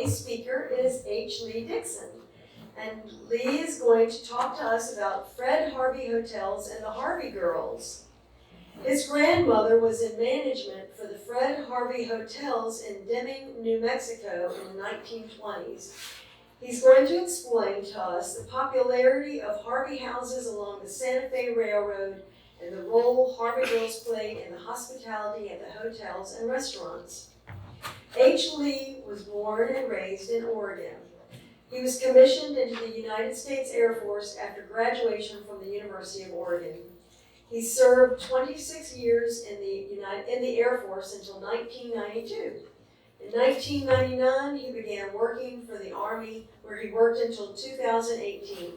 Today's speaker is H. Lee Dixon. And Lee is going to talk to us about Fred Harvey Hotels and the Harvey Girls. His grandmother was in management for the Fred Harvey Hotels in Deming, New Mexico in the 1920s. He's going to explain to us the popularity of Harvey houses along the Santa Fe Railroad and the role Harvey Girls played in the hospitality at the hotels and restaurants. H. Lee was born and raised in Oregon. He was commissioned into the United States Air Force after graduation from the University of Oregon. He served 26 years in the Air Force until 1992. In 1999, he began working for the Army, where he worked until 2018.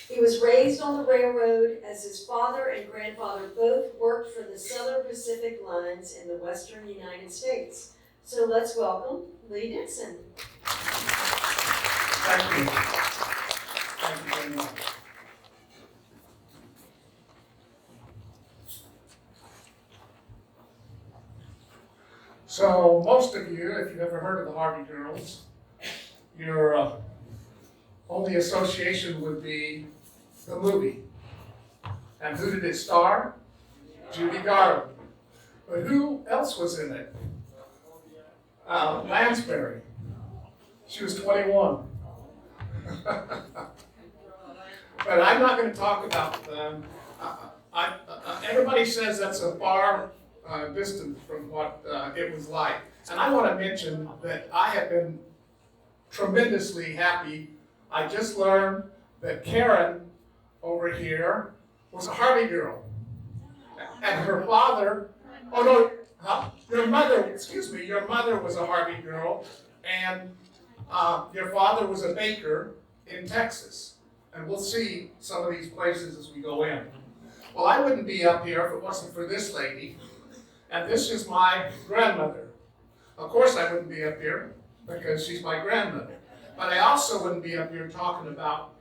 He was raised on the railroad as his father and grandfather both worked for the Southern Pacific Lines in the western United States. So let's welcome Lee Dixon. Thank you. Thank you very much. So most of you, if you've ever heard of the Harvey Girls, your only association would be the movie. And who did it star? Judy Garland. But who else was in it? Lansbury. She was 21. But I'm not going to talk about them. Everybody says that's a far distance from what it was like. And I want to mention that I have been tremendously happy. I just learned that Karen over here was a Harvey girl. And her father, your mother was a Harvey girl. And your father was a baker in Texas. And we'll see some of these places as we go in. Well, I wouldn't be up here if it wasn't for this lady. And this is my grandmother. Of course I wouldn't be up here because she's my grandmother. But I also wouldn't be up here talking about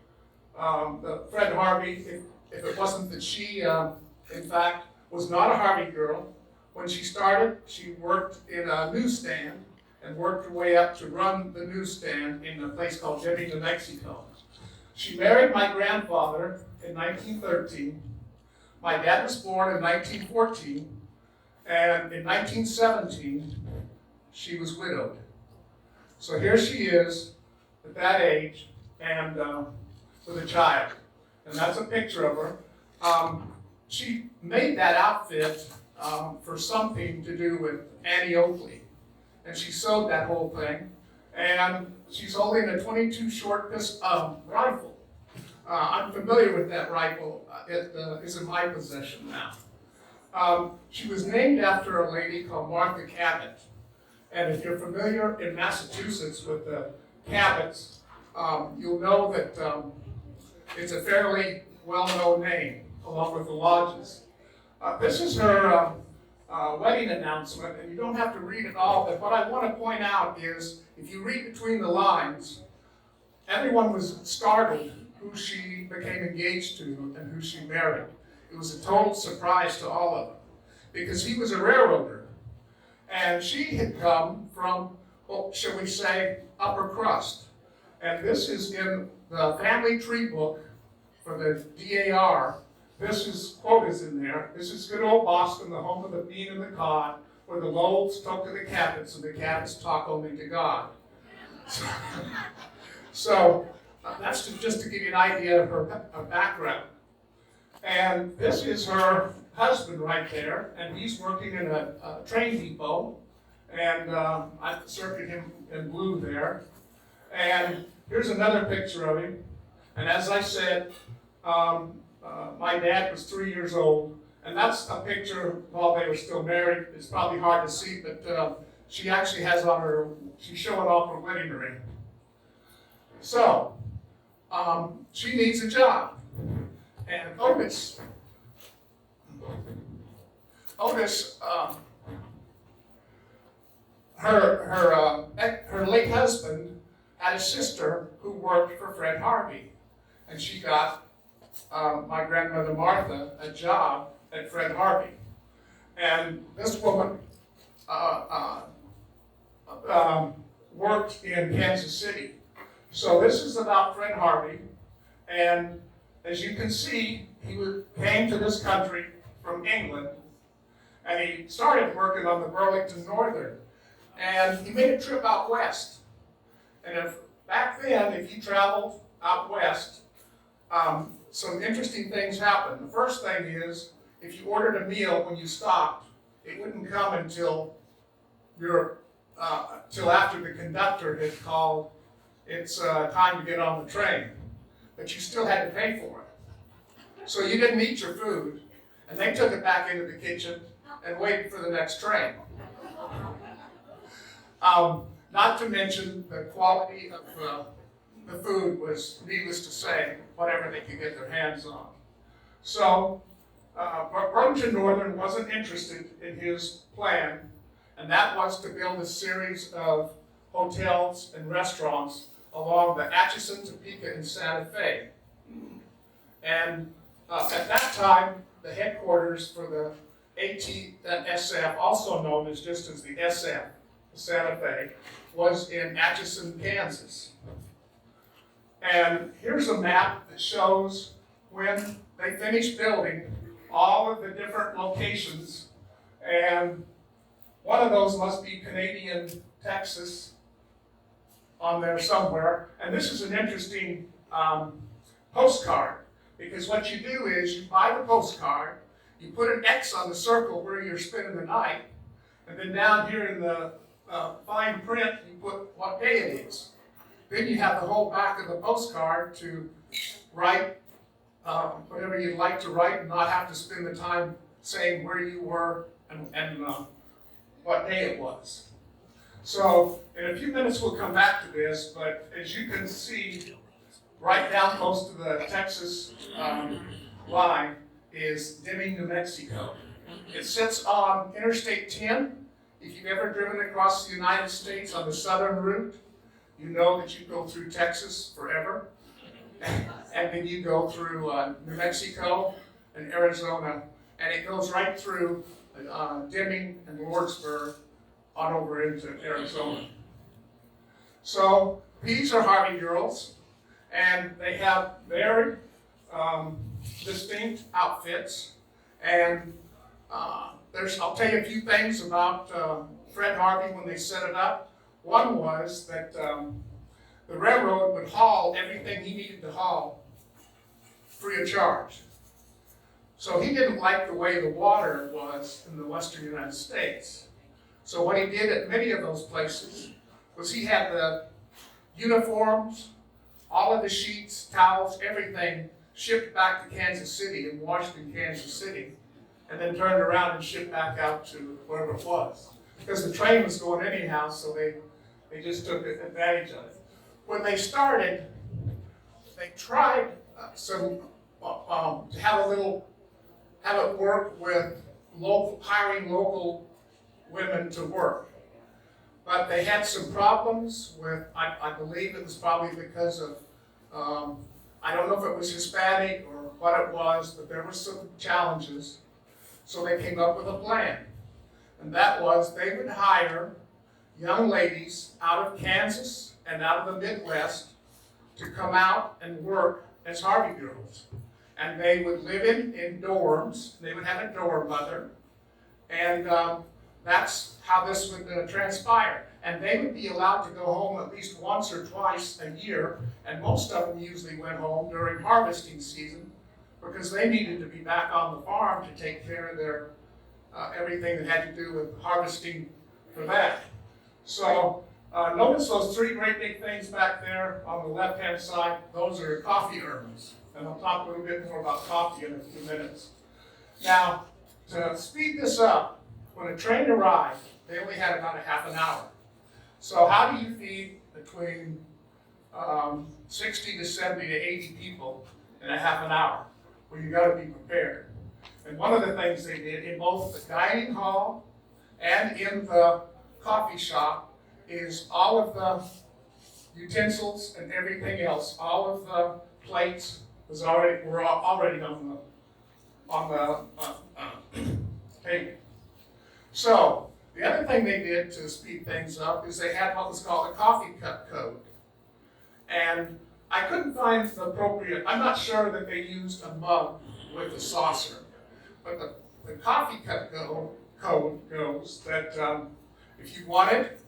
Fred Harvey if it wasn't that she, in fact, was not a Harvey girl. When she started, she worked in a newsstand and worked her way up to run the newsstand in a place called Deming, New Mexico. She married my grandfather in 1913. My dad was born in 1914. And in 1917, she was widowed. So here she is at that age and with a child. And that's a picture of her. She made that outfit for something to do with Annie Oakley. And she sewed that whole thing. And she's holding a 22 short rifle. I'm familiar with that rifle. It is in my possession now. She was named after a lady called Martha Cabot. And if you're familiar in Massachusetts with the Cabots, you'll know that it's a fairly well-known name, along with the lodges. This is her wedding announcement, and you don't have to read it all, but what I want to point out is, if you read between the lines, everyone was startled who she became engaged to and who she married. It was a total surprise to all of them, because he was a railroader, and she had come from, well, shall we say, upper crust. And this is in the family tree book for the DAR. This quote is in there. This is good old Boston, the home of the bean and the cod, where the Lowells talk to the Cabots and the Cabots talk only to God. So that's just to give you an idea of her background. And this is her husband right there, and he's working in a train depot, and I've circled him in blue there. And here's another picture of him. And as I said, my dad was 3 years old, and that's a picture while they were still married. It's probably hard to see, but she actually has on she's showing off her wedding ring. So, she needs a job. And Otis, her late husband had a sister who worked for Fred Harvey, and she got my grandmother Martha a job at Fred Harvey. And this woman worked in Kansas City. So this is about Fred Harvey, and as you can see, he came to this country from England, and he started working on the Burlington Northern, and he made a trip out west. And back then, if you traveled out west, some interesting things happened. The first thing is, if you ordered a meal when you stopped, it wouldn't come until till after the conductor had called, it's time to get on the train. But you still had to pay for it. So you didn't eat your food, and they took it back into the kitchen and waited for the next train. Not to mention the quality of the food was, needless to say, whatever they could get their hands on. So Burlington Northern wasn't interested in his plan, and that was to build a series of hotels and restaurants along the Atchison, Topeka, and Santa Fe. And at that time, the headquarters for the AT&SF, also known as just as the SF, Santa Fe, was in Atchison, Kansas. And here's a map that shows when they finished building all of the different locations, and one of those must be Canadian, Texas, on there somewhere. And this is an interesting postcard, because what you do is you buy the postcard, you put an X on the circle where you're spending the night, and then down here in the fine print, you put what day it is. Then you have the whole back of the postcard to write whatever you'd like to write and not have to spend the time saying where you were and what day it was. So in a few minutes we'll come back to this, but as you can see, right down close to the Texas line is Deming, New Mexico. It sits on Interstate 10. If you've ever driven across the United States on the southern route, you know that you go through Texas forever, and then you go through New Mexico and Arizona, and it goes right through Deming and Lordsburg on over into Arizona. So these are Harvey girls, and they have very distinct outfits, and I'll tell you a few things about Fred Harvey when they set it up. One was that the railroad would haul everything he needed to haul free of charge. So he didn't like the way the water was in the western United States. So what he did at many of those places was he had the uniforms, all of the sheets, towels, everything shipped back to Kansas City and washed in Kansas City, and then turned around and shipped back out to wherever it was. Because the train was going anyhow, so they just took advantage of it. When they started, they tried to have it work with hiring local women to work. But they had some problems with, I believe it was probably because of, I don't know if it was Hispanic or what it was, but there were some challenges. So they came up with a plan. And that was they would hire young ladies out of Kansas and out of the Midwest to come out and work as Harvey girls. And they would live in dorms. They would have a dorm mother. And that's how this would transpire. And they would be allowed to go home at least once or twice a year. And most of them usually went home during harvesting season because they needed to be back on the farm to take care of their everything that had to do with harvesting for that. So notice those three great big things back there on the left-hand side. Those are coffee urns. And I'll talk a little bit more about coffee in a few minutes. Now, to speed this up, when a train arrived, they only had about a half an hour. So how do you feed between 60 to 70 to 80 people in a half an hour? Well, you got to be prepared. And one of the things they did in both the dining hall and in the coffee shop is all of the utensils and everything else, all of the plates were already on the table. So The other thing they did to speed things up is they had what was called a coffee cup code. And I couldn't find the appropriate, I'm not sure that they used a mug with a saucer, but the coffee cup code goes that if you wanted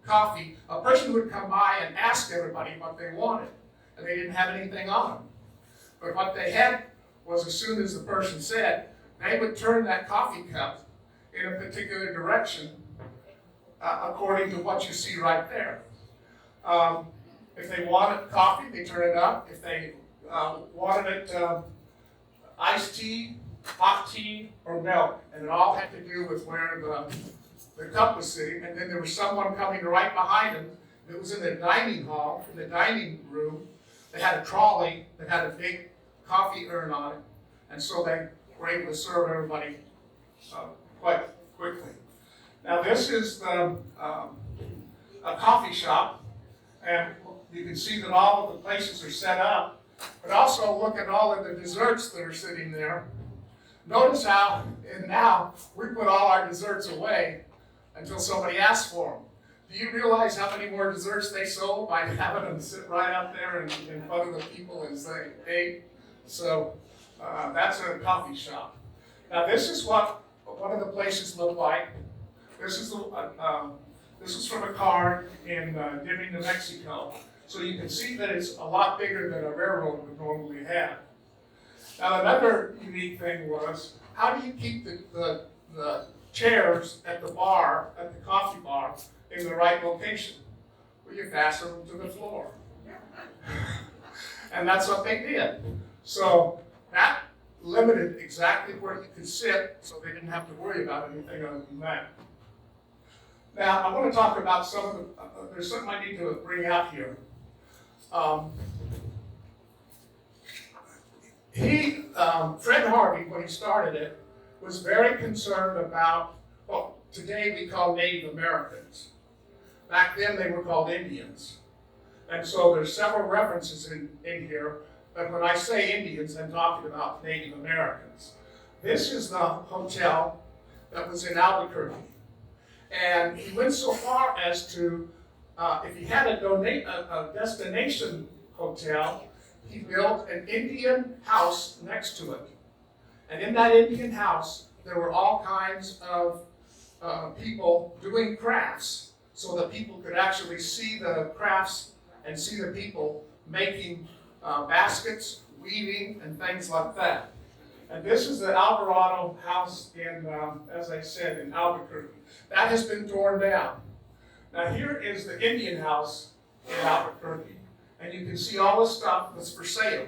coffee, a person would come by and ask everybody what they wanted, and they didn't have anything on them. But what they had was, as soon as the person said, they would turn that coffee cup in a particular direction according to what you see right there. If they wanted coffee, they turn it up. If they wanted it iced tea, hot tea, or milk, and it all had to do with where the cup was sitting. And then there was someone coming right behind them that was in the dining hall, in the dining room. They had a trolley that had a big coffee urn on it, and so they were able to serve everybody quite quickly. Now this is a coffee shop, and you can see that all of the places are set up, but also look at all of the desserts that are sitting there. Notice how, and now, we put all our desserts away until somebody asks for them. Do you realize how many more desserts they sold by having them sit right out there in front of the people as they ate? So that's a coffee shop. Now this is what one of the places looked like. This is from a card in Dixon, New Mexico. So you can see that it's a lot bigger than a railroad would normally have. Now another unique thing was, how do you keep the chairs at the bar, at the coffee bar, in the right location? Well, you fasten them to the floor. And that's what they did. So that limited exactly where you could sit, so they didn't have to worry about anything other than that. Now, I want to talk about some of the, there's something I need to bring out here. Fred Harvey, when he started it, was very concerned about what today we call Native Americans. Back then they were called Indians. And so there's several references in here, but when I say Indians, I'm talking about Native Americans. This is the hotel that was in Albuquerque. And he went so far as to, if he had a destination hotel, he built an Indian house next to it. And in that Indian house, there were all kinds of people doing crafts, so that people could actually see the crafts and see the people making baskets, weaving, and things like that. And this is the Alvarado house in, as I said, in Albuquerque. That has been torn down. Now here is the Indian house in Albuquerque, and you can see all the stuff that's for sale.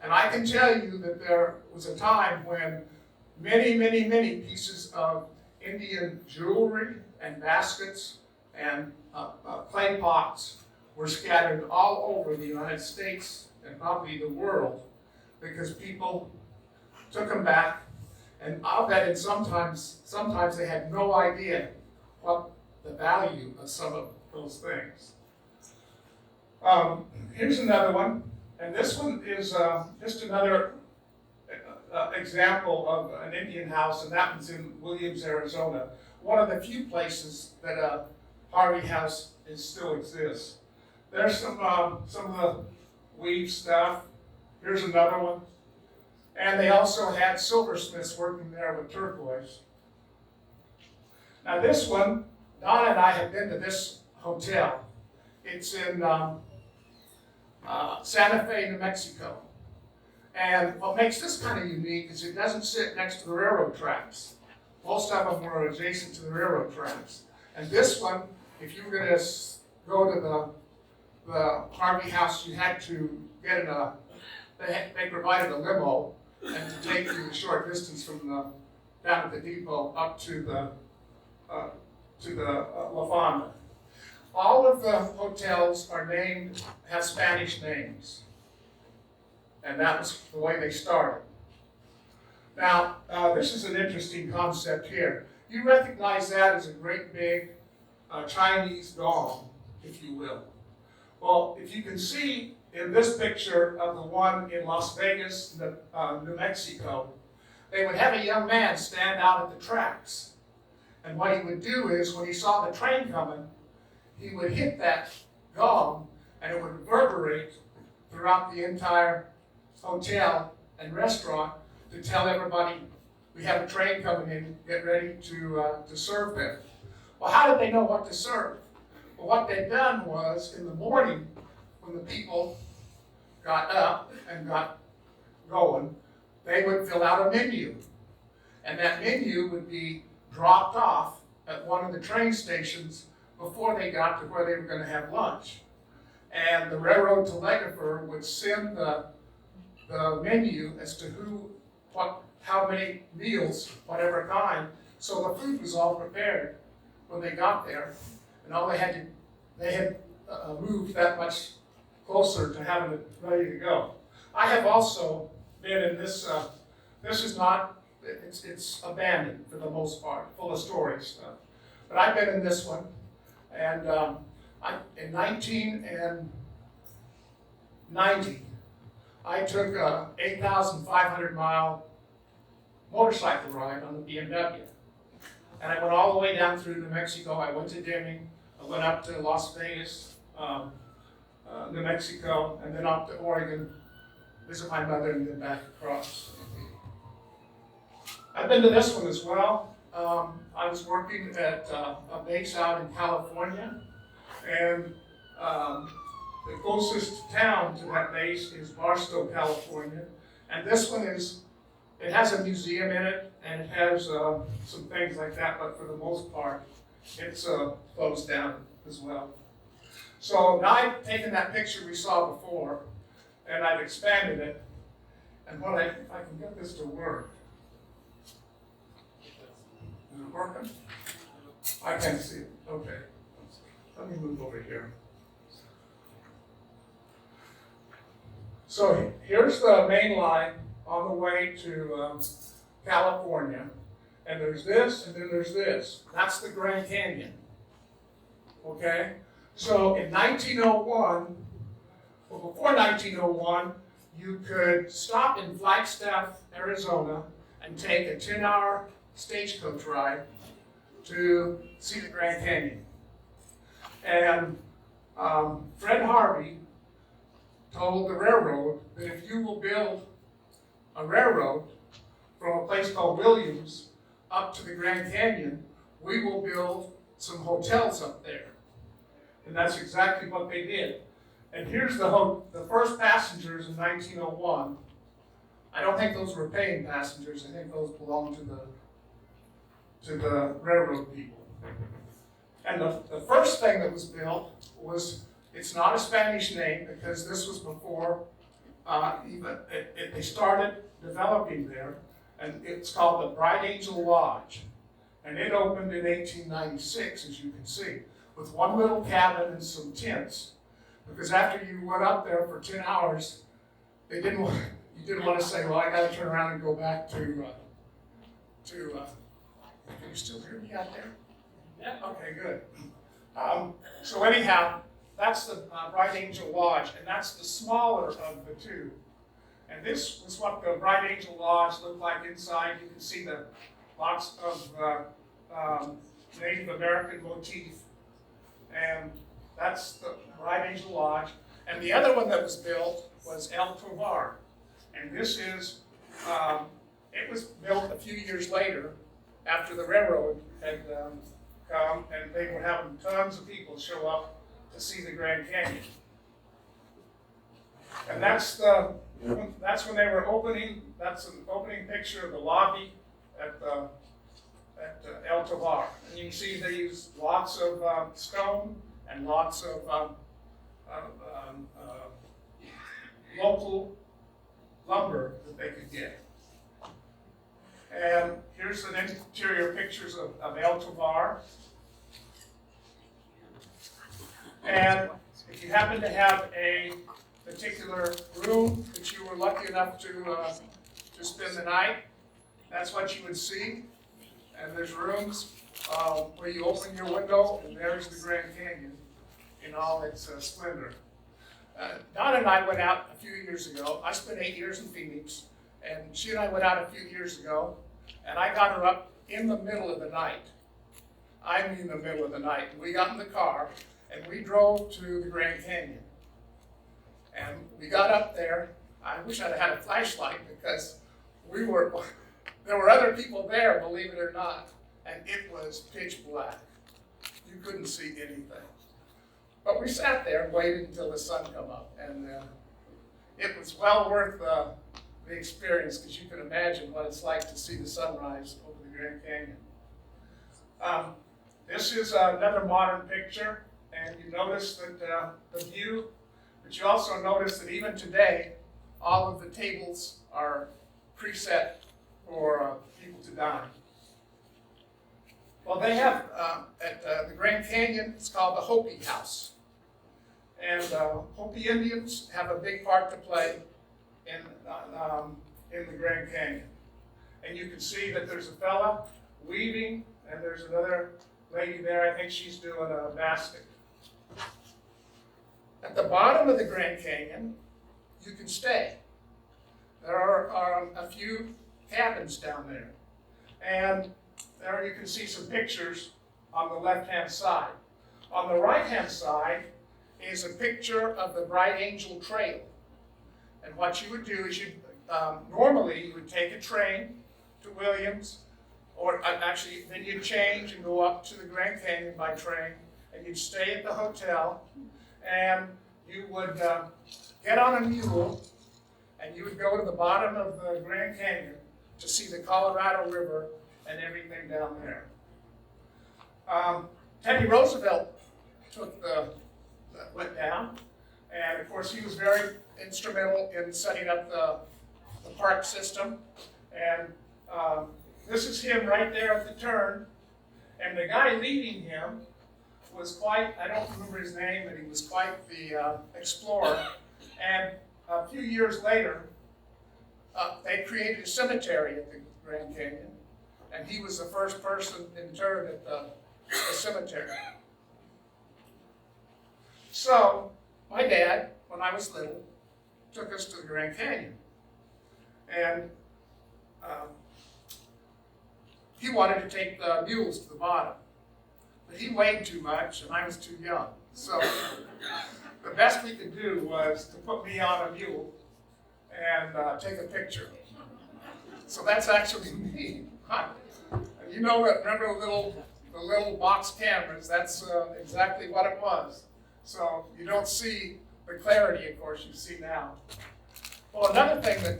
And I can tell you that there was a time when many, many, many pieces of Indian jewelry and baskets and clay pots were scattered all over the United States and probably the world, because people took them back, and I'll bet it sometimes they had no idea what the value of some of those things. Here's another one, and this one is just another example of an Indian house, and that one's in Williams, Arizona. One of the few places that a Harvey house still exists. There's some of the weave stuff. Here's another one. And they also had silversmiths working there with turquoise. Now this one, Donna and I have been to this hotel. It's in Santa Fe, New Mexico. And what makes this kind of unique is it doesn't sit next to the railroad tracks. Most of them were adjacent to the railroad tracks. And this one, if you were going to go to the Harvey house, you had to get in they provided a limo and to take you a short distance from down at the depot up to the La Fonda. All of the hotels have Spanish names, and that was the way they started. Now, this is an interesting concept here. You recognize that as a great big Chinese gong, if you will. Well, if you can see in this picture of the one in Las Vegas, New Mexico, they would have a young man stand out at the tracks. And what he would do is, when he saw the train coming, he would hit that gong, and it would reverberate throughout the entire hotel and restaurant to tell everybody, we have a train coming in, get ready to serve them. Well, how did they know what to serve? Well, what they'd done was, in the morning, when the people got up and got going, they would fill out a menu. And that menu would be dropped off at one of the train stations before they got to where they were going to have lunch. And the railroad telegrapher would send the menu as to how many meals, whatever kind, so the food was all prepared when they got there, and all they had moved that much closer to having it ready to go. I have also been in this. This is not. It's abandoned for the most part, full of stories. But I've been in this one, and in 1990, I took a 8,500-mile motorcycle ride on the BMW. And I went all the way down through New Mexico. I went to Deming, I went up to Las Vegas, New Mexico, and then up to Oregon, visit my mother, and then back across. I've been to this one as well. I was working at a base out in California, and the closest town to that base is Barstow, California. And this one it has a museum in it, and it has some things like that, but for the most part, it's closed down as well. So now I've taken that picture we saw before, and I've expanded it, and if I can get this to work. Is it working? I can't see it. Okay. Let me move over here. So here's the main line on the way to California. And there's this, and then there's this. That's the Grand Canyon. Okay? So in 1901, well, before 1901, you could stop in Flagstaff, Arizona, and take a 10-hour stagecoach ride to see the Grand Canyon. And Fred Harvey told the railroad that if you will build a railroad from a place called Williams up to the Grand Canyon, we will build some hotels up there. And that's exactly what they did. And here's the first passengers in 1901. I don't think those were paying passengers. I think those belonged to the railroad people. And the first thing that was built was, it's not a Spanish name because this was before they started developing there, and it's called the Bright Angel Lodge. And it opened in 1896, as you can see, with one little cabin and some tents. Because after you went up there for 10 hours, you didn't want to say, well, I got to turn around and go back to can you still hear me out there? Yeah. Okay, good. So anyhow, that's the Bright Angel Lodge, and that's the smaller of the two. And this was what the Bright Angel Lodge looked like inside. You can see the lots of Native American motif, and that's the Bright Angel Lodge. And the other one that was built was El Tovar, and this is it was built a few years later after the railroad had come, and they were having tons of people show up to see the Grand Canyon. And that's when they were opening. That's an opening picture of the lobby at El Tovar. And you can see they use lots of stone and lots of local lumber that they could get. And here's the interior pictures of El Tovar. And if you happen to have a particular room that you were lucky enough to spend the night, that's what you would see. And there's rooms where you open your window, and there's the Grand Canyon in all its splendor. Donna and I went out a few years ago. I spent 8 years in Phoenix, and she and I went out a few years ago, and I got her up in the middle of the night I mean the middle of the night. We got in the car and we drove to the Grand Canyon. And we got up there. I wish I'd had a flashlight because there were other people there, believe it or not, and it was pitch black. You couldn't see anything. But we sat there and waited until the sun come up, and it was well worth the experience, because you can imagine what it's like to see the sunrise over the Grand Canyon. This is another modern picture, and you notice that the view, but you also notice that even today, all of the tables are preset for people to dine. Well, they have at the Grand Canyon, it's called the Hopi House. And Hopi Indians have a big part to play in the Grand Canyon. And you can see that there's a fella weaving, and there's another lady there. I think she's doing a basket. At the bottom of the Grand Canyon, you can stay. There are a few cabins down there. And there you can see some pictures on the left-hand side. On the right-hand side is a picture of the Bright Angel Trail. And what you would do is normally you would take a train to Williams, or actually then you'd change and go up to the Grand Canyon by train, and you'd stay at the hotel, and you would get on a mule, and you would go to the bottom of the Grand Canyon to see the Colorado River and everything down there. Teddy Roosevelt went down, and of course he was very instrumental in setting up the park system. And this is him right there at the turn, and the guy leading him was quite, I don't remember his name, but he was quite the explorer. And a few years later, they created a cemetery at the Grand Canyon, and he was the first person interred at the cemetery. So, my dad, when I was little, took us to the Grand Canyon. And he wanted to take the mules to the bottom. But he weighed too much, and I was too young. So, the best we could do was to put me on a mule and take a picture. So that's actually me. You know, remember the little box cameras? That's exactly what it was. So you don't see the clarity, of course, you see now. Well, another thing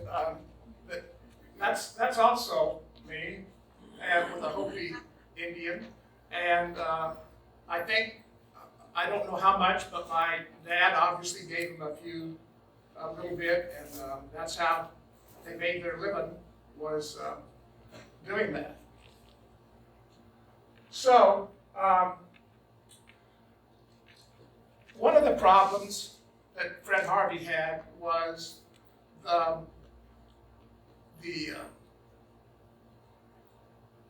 that's also me, and with a Hopi Indian, and I think, I don't know how much, but my dad obviously gave him a little bit, and that's how they made their living, was doing that. So, one of the problems that Fred Harvey had was the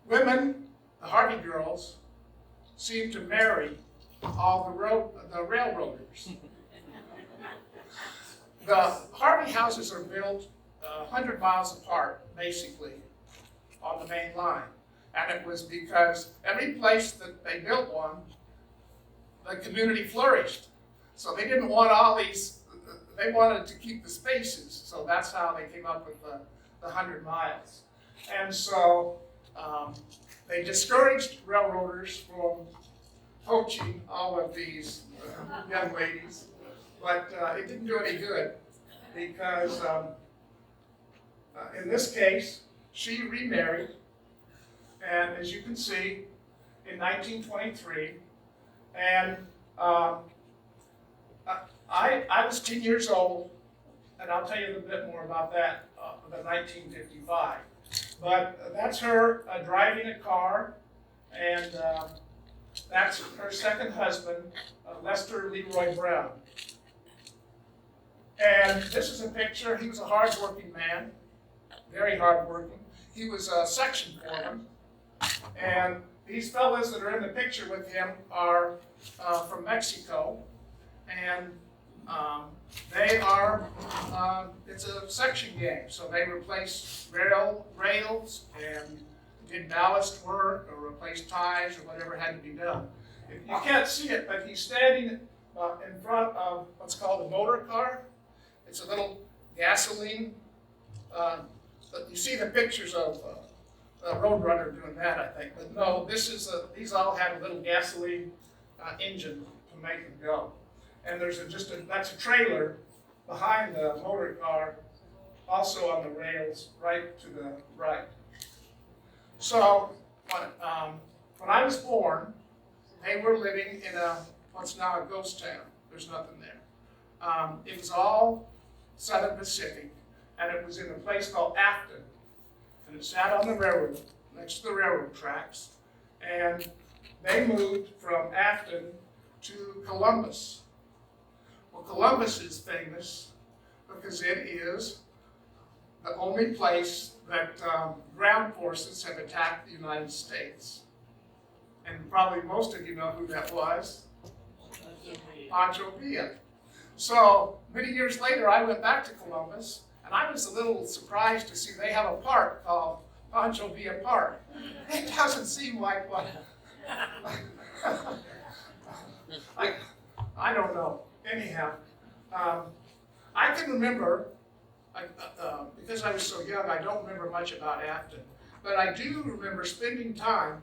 women, the Harvey girls, seemed to marry all the railroaders. The Harvey houses are built 100 miles apart, basically, on the main line. And it was because every place that they built one, the community flourished. So they didn't want all these, they wanted to keep the spaces. So that's how they came up with the 100 miles. And so they discouraged railroaders from poaching all of these young ladies. But it didn't do any good, because in this case, she remarried, and as you can see, in 1923, and I was 10 years old, and I'll tell you a little bit more about that, the 1955. But that's her driving a car, and that's her second husband, Lester Leroy Brown. And this is a picture. He was a hard-working man, very hard-working. He was a section foreman. And these fellas that are in the picture with him are from Mexico. And they are, it's a section game. So they replace rails and did ballast work or replaced ties or whatever had to be done. You can't see it, but he's standing in front of what's called a motor car. It's a little gasoline, but you see the pictures of a Roadrunner doing that, I think. But no, these all had a little gasoline engine to make them go. And there's that's a trailer behind the motor car, also on the rails, right to the right. So when I was born, they were living in what's now a ghost town. There's nothing there. It was all Southern Pacific, and it was in a place called Afton. And it sat on the railroad, next to the railroad tracks. And they moved from Afton to Columbus. Well, Columbus is famous because it is the only place that ground forces have attacked the United States. And probably most of you know who that was. Pancho Villa. So many years later, I went back to Columbus, and I was a little surprised to see they have a park called Pancho Villa Park. It doesn't seem like one. I don't know. Anyhow, I can remember, because I was so young, I don't remember much about Afton, but I do remember spending time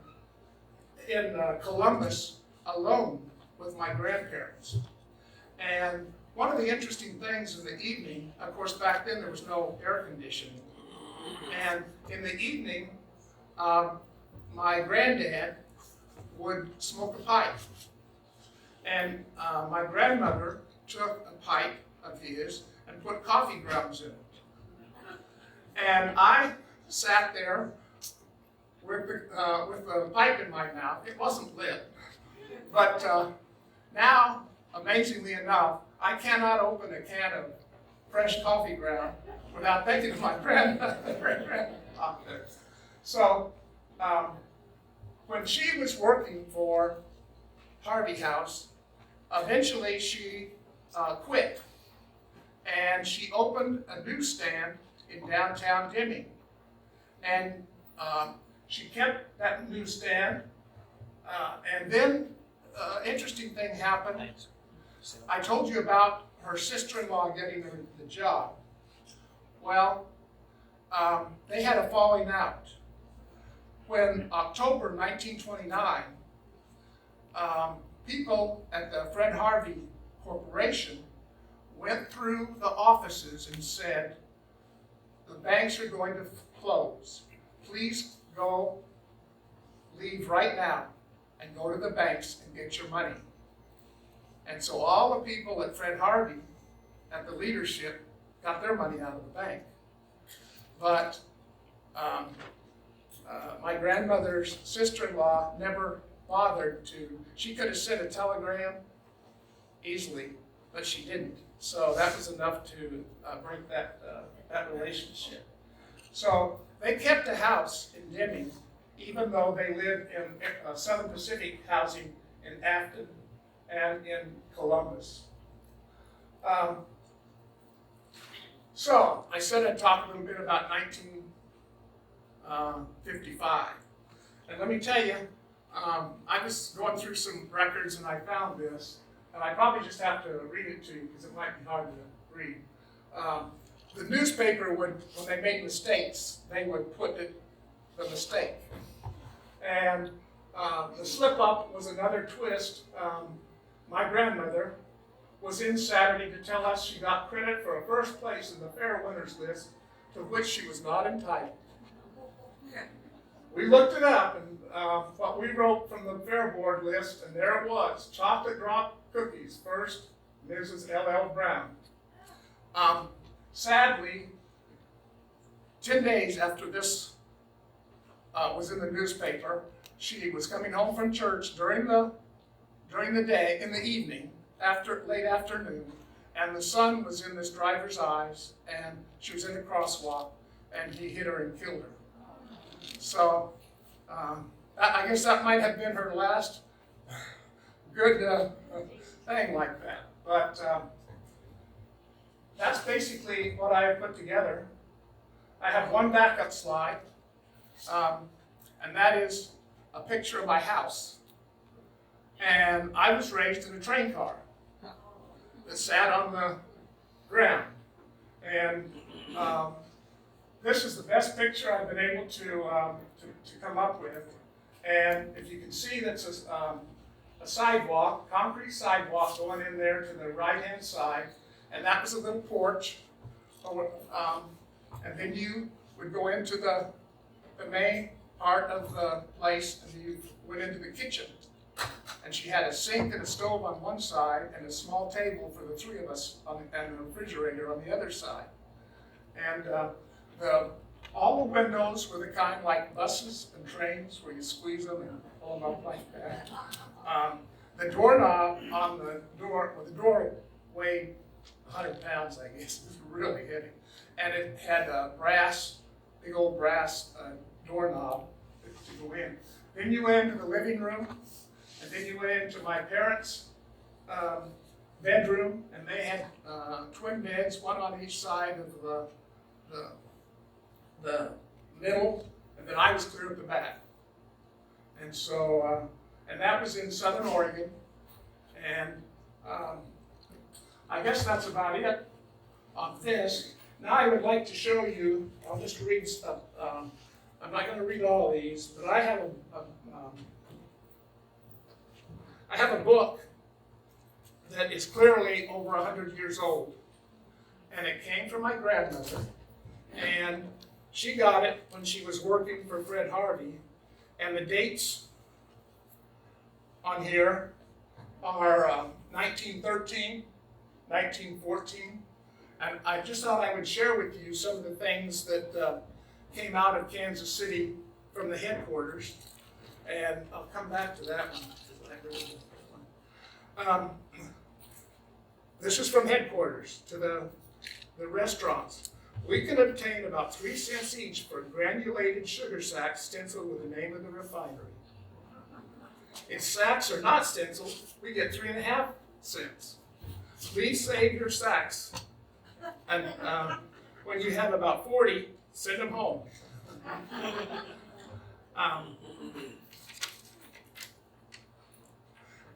in Columbus alone with my grandparents. And one of the interesting things in the evening, of course back then there was no air conditioning, and in the evening my granddad would smoke a pipe. And my grandmother took a pipe of his and put coffee grounds in it. And I sat there with the pipe in my mouth. It wasn't lit. But now, amazingly enough, I cannot open a can of fresh coffee ground without thinking of my grandmother. So, when she was working for Harvey House, eventually she quit, and she opened a newsstand in downtown Deming. And she kept that newsstand, and then interesting thing happened. I told you about her sister-in-law getting her the job. Well, they had a falling out. When October 1929, people at the Fred Harvey Corporation went through the offices and said, the banks are going to close. Please go, leave right now and go to the banks and get your money. And so all the people at Fred Harvey, at the leadership, got their money out of the bank. But my grandmother's sister-in-law never bothered to. She could have sent a telegram easily, but she didn't. So that was enough to break that relationship. So they kept a house in Deming, even though they lived in Southern Pacific housing in Afton and in Columbus. So I said I'd talk a little bit about 1955. And let me tell you, I was going through some records and I found this, and I probably just have to read it to you because it might be hard to read. The newspaper would, when they made mistakes, they would put the mistake. And the slip up was another twist. My grandmother was in Saturday to tell us she got credit for a first place in the fair winners list, to which she was not entitled. We looked it up, and what we wrote from the fair board list, and there it was: chocolate drop cookies, first, Mrs. L.L. Brown. Sadly, 10 days after this was in the newspaper, she was coming home from church during the day, in the evening, late afternoon, and the sun was in this driver's eyes, and she was in a crosswalk, and he hit her and killed her. So, I guess that might have been her last good thing like that. But that's basically what I have put together. I have one backup slide. and that is a picture of my house. And I was raised in a train car that sat on the ground. And this is the best picture I've been able to come up with. And if you can see, that's a sidewalk, concrete sidewalk going in there to the right-hand side. And that was a little porch. And then you would go into the main part of the place, and you went into the kitchen. And she had a sink and a stove on one side, and a small table for the three of us, and a refrigerator on the other side. And all the windows were the kind like buses and trains, where you squeeze them and pull them up like that. The doorknob on the door, well, the door weighed 100 pounds, I guess. It was really heavy. And it had a big old brass doorknob to go in. Then you went into the living room, and then you went into my parents' bedroom, and they had twin beds, one on each side of the middle, and then I was clear at the back. And so, and that was in Southern Oregon, and I guess that's about it on this. Now I would like to show you, I'll just read stuff. I'm not going to read all of these, but I have a book that is clearly over 100 years old. And it came from my grandmother. And she got it when she was working for Fred Harvey. And the dates on here are 1913, 1914. And I just thought I would share with you some of the things that came out of Kansas City from the headquarters. And I'll come back to that one. This is from headquarters to the restaurants. We can obtain about 3 cents each for granulated sugar sacks stenciled with the name of the refinery. If sacks are not stenciled, we get 3.5 cents. Please save your sacks. And when you have about 40, send them home.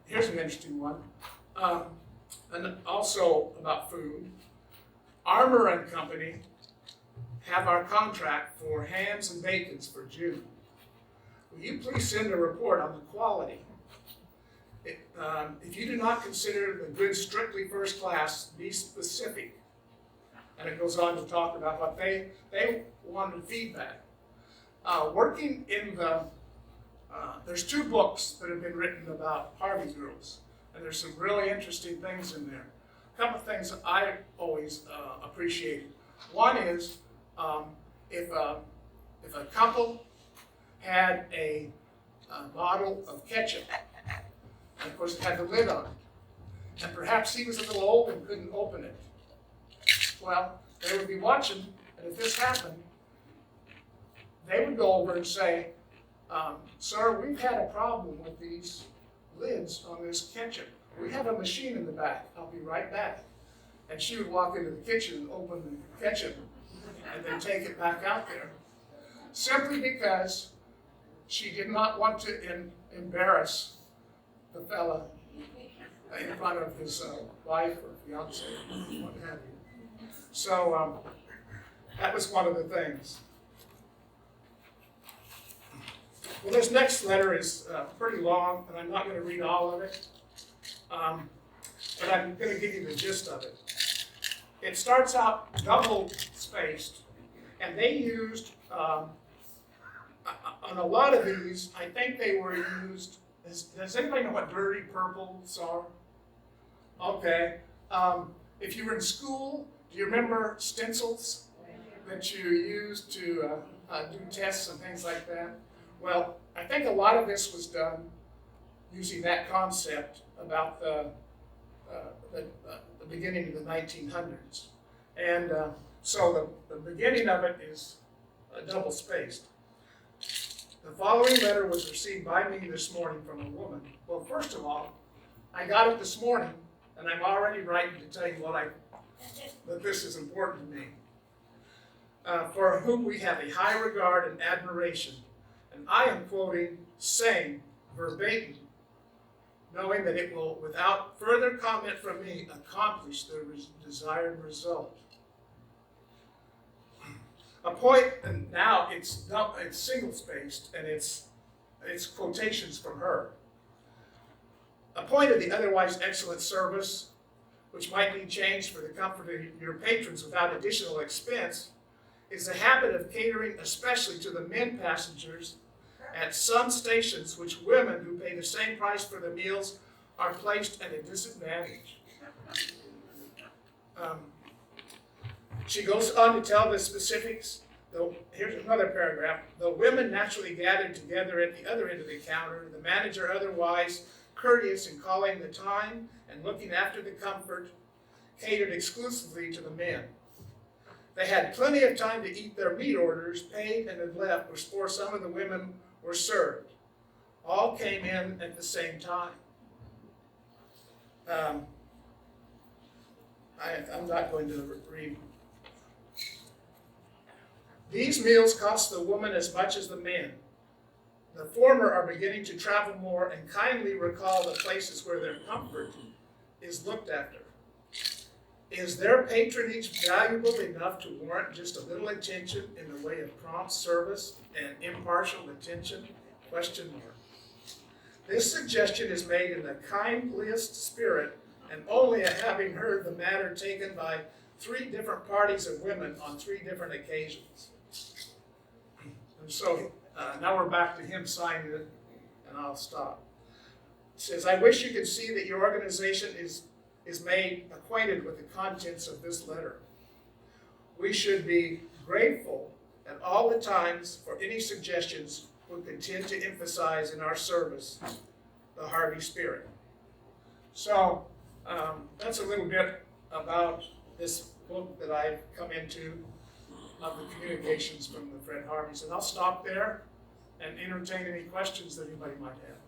Here's an interesting one. And also about food. Armour and Company have our contract for hams and bacons for June. Will you please send a report on the quality? If you do not consider the goods strictly first class, be specific. And it goes on to talk about what they wanted feedback. Working in the, there's 2 books that have been written about Harvey girls, and there's some really interesting things in there. A couple of things I always appreciated. One is if a couple had a bottle of ketchup, and of course it had the lid on it, and perhaps he was a little old and couldn't open it. Well, they would be watching, and if this happened, they would go over and say, sir, we've had a problem with these lids on this ketchup. We have a machine in the back. I'll be right back. And she would walk into the kitchen and open the ketchup and then take it back out there. Simply because she did not want to embarrass the fella in front of his wife or fiance, what have you. So that was one of the things. Well, this next letter is pretty long, and I'm not going to read all of it, but I'm going to give you the gist of it. It starts out double-spaced, and they used, on a lot of these, I think they were used, does anybody know what dirty purples are? Okay. If you were in school, do you remember stencils that you used to do tests and things like that? Well, I think a lot of this was done using that concept about the beginning of the 1900s. And so the beginning of it is double-spaced. The following letter was received by me this morning from a woman. Well, first of all, I got it this morning, and I'm already writing to tell you that this is important to me. For whom we have a high regard and admiration, and I am quoting same verbatim, knowing that it will, without further comment from me, accomplish the desired result. A point, and now it's single-spaced, and it's quotations from her. A point of the otherwise excellent service, which might be changed for the comfort of your patrons without additional expense, is the habit of catering especially to the men passengers at some stations, which women who pay the same price for the meals are placed at a disadvantage. She goes on to tell the specifics. Though, here's another paragraph. Though women naturally gathered together at the other end of the counter, the manager, otherwise courteous in calling the time and looking after the comfort, catered exclusively to the men. They had plenty of time to eat their meat orders, paid and had left before some of the women were served. All came in at the same time. I'm not going to read. These meals cost the woman as much as the men. The former are beginning to travel more and kindly recall the places where their comfort is looked after. Is their patronage valuable enough to warrant just a little attention in the way of prompt service and impartial attention? Question mark. This suggestion is made in the kindliest spirit and only having heard the matter taken by 3 different parties of women on 3 different occasions. And so now we're back to him signing it, and I'll stop. It says, I wish you could see that your organization is made acquainted with the contents of this letter. We should be grateful at all the times for any suggestions we could to emphasize in our service the Harvey spirit. So that's a little bit about this book that I've come into of the communications from the Fred Harveys. And I'll stop there and entertain any questions that anybody might have.